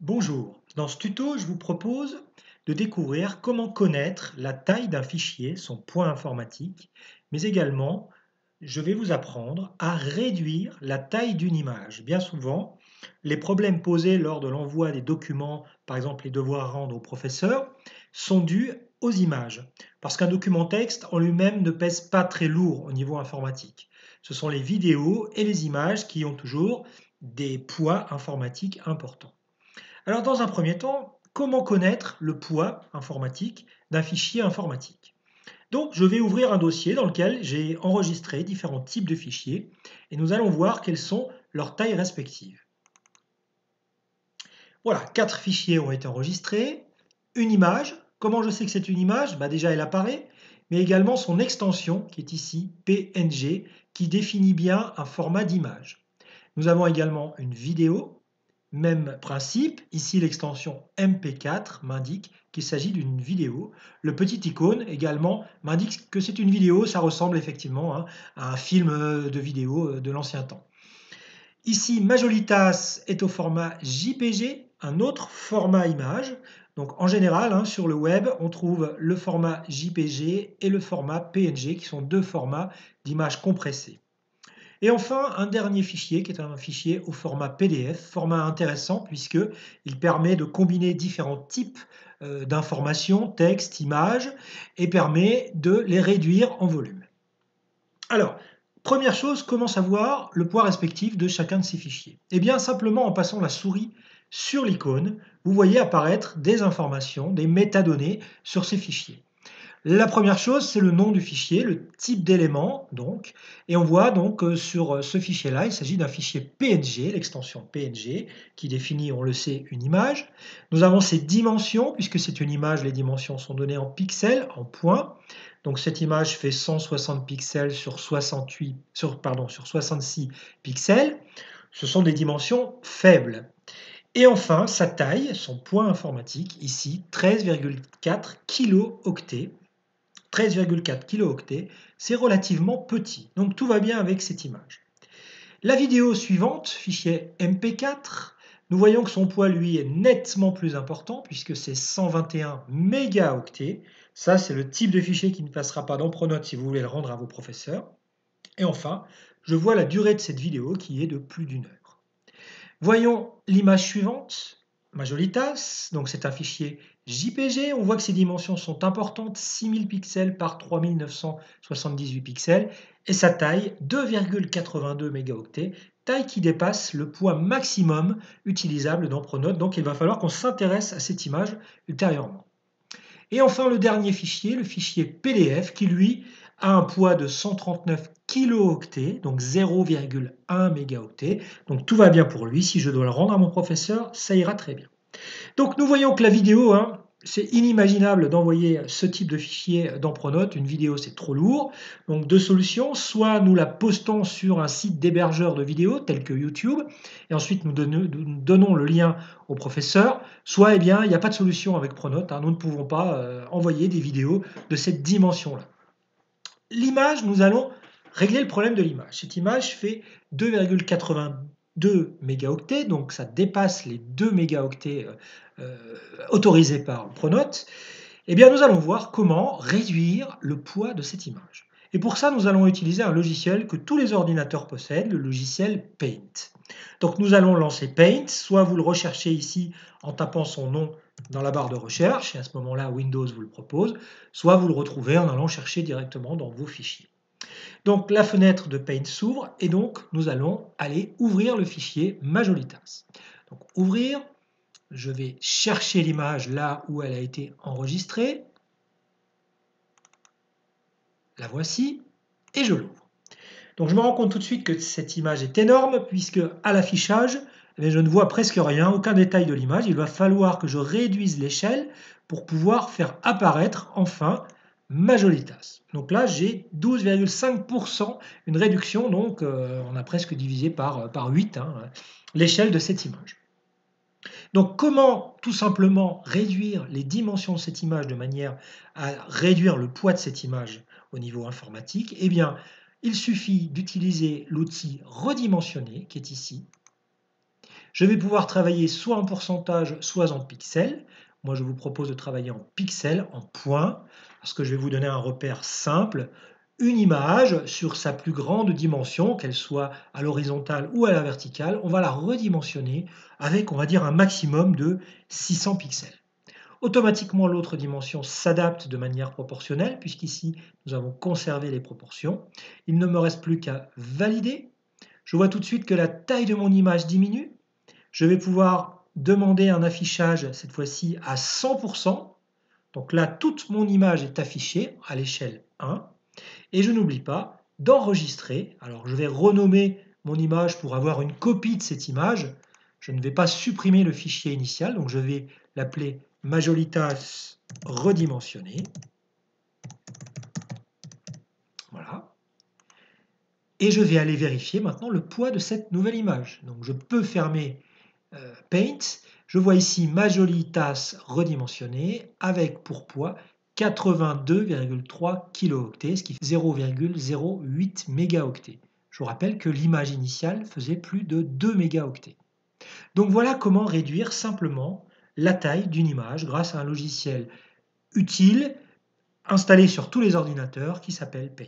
Bonjour, dans ce tuto, je vous propose de découvrir comment connaître la taille d'un fichier, son poids informatique, mais également, je vais vous apprendre à réduire la taille d'une image. Bien souvent, les problèmes posés lors de l'envoi des documents, par exemple les devoirs à rendre au professeur, sont dus aux images, parce qu'un document texte en lui-même ne pèse pas très lourd au niveau informatique. Ce sont les vidéos et les images qui ont toujours des poids informatiques importants. Alors dans un premier temps, comment connaître le poids informatique d'un fichier informatique? Donc je vais ouvrir un dossier dans lequel j'ai enregistré différents types de fichiers et nous allons voir quelles sont leurs tailles respectives. Voilà, 4 fichiers ont été enregistrés, une image. Comment je sais que c'est une image? Déjà elle apparaît, mais également son extension qui est ici PNG qui définit bien un format d'image. Nous avons également une vidéo. Même principe, ici l'extension MP4 m'indique qu'il s'agit d'une vidéo. Le petit icône également m'indique que c'est une vidéo, ça ressemble effectivement à un film de vidéo de l'ancien temps. Ici, Majolitas est au format JPG, un autre format image. Donc en général, sur le web, on trouve le format JPG et le format PNG qui sont deux formats d'images compressées. Et enfin, un dernier fichier qui est un fichier au format PDF, format intéressant puisqu'il permet de combiner différents types d'informations, texte, images, et permet de les réduire en volume. Alors, première chose, comment savoir le poids respectif de chacun de ces fichiers? Eh bien, simplement en passant la souris sur l'icône, vous voyez apparaître des informations, des métadonnées sur ces fichiers. La première chose, c'est le nom du fichier, le type d'élément, donc, et on voit donc sur ce fichier-là, il s'agit d'un fichier PNG, l'extension PNG, qui définit, on le sait, une image. Nous avons ses dimensions, puisque c'est une image, les dimensions sont données en pixels, en points. Donc cette image fait 160 pixels sur 66 pixels. Ce sont des dimensions faibles. Et enfin, sa taille, son poids informatique, ici, 13,4 kilooctets. 13,4 kilooctets, c'est relativement petit. Donc tout va bien avec cette image. La vidéo suivante, fichier MP4, nous voyons que son poids, lui, est nettement plus important puisque c'est 121 mégaoctets. Ça, c'est le type de fichier qui ne passera pas dans Pronote si vous voulez le rendre à vos professeurs. Et enfin, je vois la durée de cette vidéo qui est de plus d'1 heure. Voyons l'image suivante, Majolitas, donc c'est un fichier JPG, on voit que ses dimensions sont importantes, 6000 pixels par 3978 pixels, et sa taille 2,82 mégaoctets, taille qui dépasse le poids maximum utilisable dans Pronote, donc il va falloir qu'on s'intéresse à cette image ultérieurement. Et enfin le dernier fichier, le fichier PDF, qui lui a un poids de 139 kilooctets, donc 0,1 mégaoctets. Donc tout va bien pour lui. Si je dois le rendre à mon professeur, ça ira très bien. Donc nous voyons que la vidéo, c'est inimaginable d'envoyer ce type de fichier dans Pronote. Une vidéo, c'est trop lourd. Donc deux solutions. Soit nous la postons sur un site d'hébergeur de vidéos tel que YouTube, et ensuite nous donnons le lien au professeur. Soit, il n'y a pas de solution avec Pronote. Nous ne pouvons pas envoyer des vidéos de cette dimension-là. L'image, nous allons régler le problème de l'image. Cette image fait 2,82 mégaoctets, donc ça dépasse les 2 mégaoctets autorisés par Pronote. Eh bien, nous allons voir comment réduire le poids de cette image. Et pour ça, nous allons utiliser un logiciel que tous les ordinateurs possèdent, le logiciel Paint. Donc nous allons lancer Paint, soit vous le recherchez ici en tapant son nom dans la barre de recherche, et à ce moment-là, Windows vous le propose, soit vous le retrouvez en allant chercher directement dans vos fichiers. Donc la fenêtre de Paint s'ouvre, et donc nous allons aller ouvrir le fichier Majolitas. Donc ouvrir, je vais chercher l'image là où elle a été enregistrée. La voici, et je l'ouvre. Donc je me rends compte tout de suite que cette image est énorme, puisque à l'affichage, je ne vois presque rien, aucun détail de l'image. Il va falloir que je réduise l'échelle pour pouvoir faire apparaître enfin Majolitas. Donc là, j'ai 12,5%, une réduction, donc on a presque divisé par 8 l'échelle de cette image. Donc comment tout simplement réduire les dimensions de cette image de manière à réduire le poids de cette image au niveau informatique? Eh bien, il suffit d'utiliser l'outil redimensionner qui est ici. Je vais pouvoir travailler soit en pourcentage, soit en pixels. Moi, je vous propose de travailler en pixels, en points, parce que je vais vous donner un repère simple. Une image sur sa plus grande dimension, qu'elle soit à l'horizontale ou à la verticale, on va la redimensionner avec, on va dire, un maximum de 600 pixels. Automatiquement, l'autre dimension s'adapte de manière proportionnelle, puisqu'ici, nous avons conservé les proportions. Il ne me reste plus qu'à valider. Je vois tout de suite que la taille de mon image diminue. Je vais pouvoir demander un affichage, cette fois-ci, à 100%. Donc là, toute mon image est affichée à l'échelle 1. Et je n'oublie pas d'enregistrer. Alors, je vais renommer mon image pour avoir une copie de cette image. Je ne vais pas supprimer le fichier initial, donc je vais l'appeler Majolitas redimensionné. Voilà. Et je vais aller vérifier maintenant le poids de cette nouvelle image. Donc, je peux fermer Paint. Je vois ici Majolitas redimensionné avec pour poids 82,3 kilooctets, ce qui fait 0,08 mégaoctets. Je vous rappelle que l'image initiale faisait plus de 2 mégaoctets. Donc voilà comment réduire simplement la taille d'une image grâce à un logiciel utile installé sur tous les ordinateurs qui s'appelle Paint.